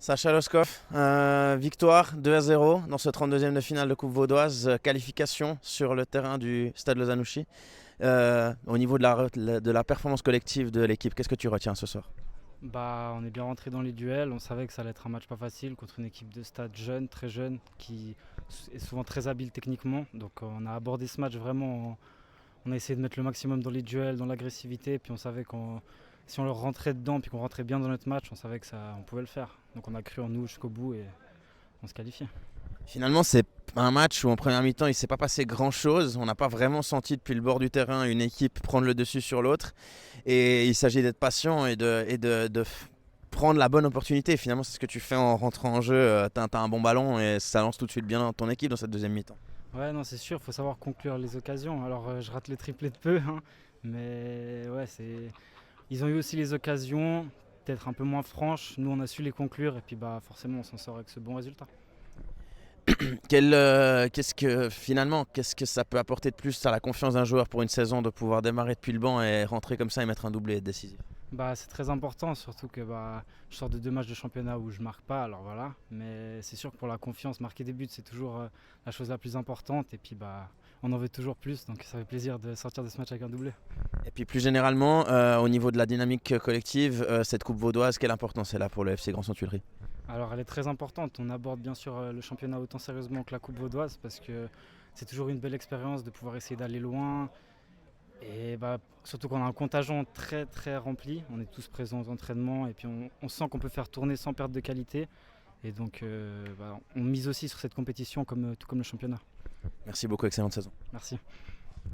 Sacha Loskov, victoire 2-0 dans ce 32e de finale de Coupe Vaudoise, qualification sur le terrain du Stade Lozanouchi. Au niveau de la performance collective de l'équipe, qu'est-ce que tu retiens ce soir? On est bien rentré dans les duels. On savait que ça allait être un match pas facile contre une équipe de stade jeune, très jeune, qui est souvent très habile techniquement. Donc on a abordé ce match vraiment. On a essayé de mettre le maximum dans les duels, dans l'agressivité. Puis on savait qu'on si on leur rentrait dedans, puis qu'on rentrait bien dans notre match, on savait que ça, on pouvait le faire. Donc on a cru en nous jusqu'au bout et on se qualifiait. Finalement, c'est un match où en première mi-temps, il ne s'est pas passé grand-chose. On n'a pas vraiment senti depuis le bord du terrain une équipe prendre le dessus sur l'autre. Et il s'agit d'être patient et de prendre la bonne opportunité. Finalement, c'est ce que tu fais en rentrant en jeu. Tu as un bon ballon et ça lance tout de suite bien ton équipe dans cette deuxième mi-temps. Ouais, non, c'est sûr, il faut savoir conclure les occasions. Alors je rate les triplés de peu, hein, mais ouais, ils ont eu aussi les occasions, peut-être un peu moins franches. Nous, on a su les conclure et puis forcément, on s'en sort avec ce bon résultat. Qu'est-ce que ça peut apporter de plus à la confiance d'un joueur pour une saison de pouvoir démarrer depuis le banc et rentrer comme ça et mettre un doublé décisif? C'est très important, surtout que je sors de 2 matchs de championnat où je marque pas, alors voilà. Mais c'est sûr que pour la confiance, marquer des buts, c'est toujours la chose la plus importante. Et puis on en veut toujours plus, donc ça fait plaisir de sortir de ce match avec un doublé. Et puis plus généralement, au niveau de la dynamique collective, cette Coupe Vaudoise, quelle importance elle a pour le FC Grand Centre Tuileries? Alors elle est très importante. On aborde bien sûr le championnat autant sérieusement que la Coupe vaudoise parce que c'est toujours une belle expérience de pouvoir essayer d'aller loin. Et surtout qu'on a un contingent très très rempli, on est tous présents aux entraînements et puis on sent qu'on peut faire tourner sans perte de qualité. Et donc on mise aussi sur cette compétition tout comme le championnat. Merci beaucoup, excellente saison. Merci.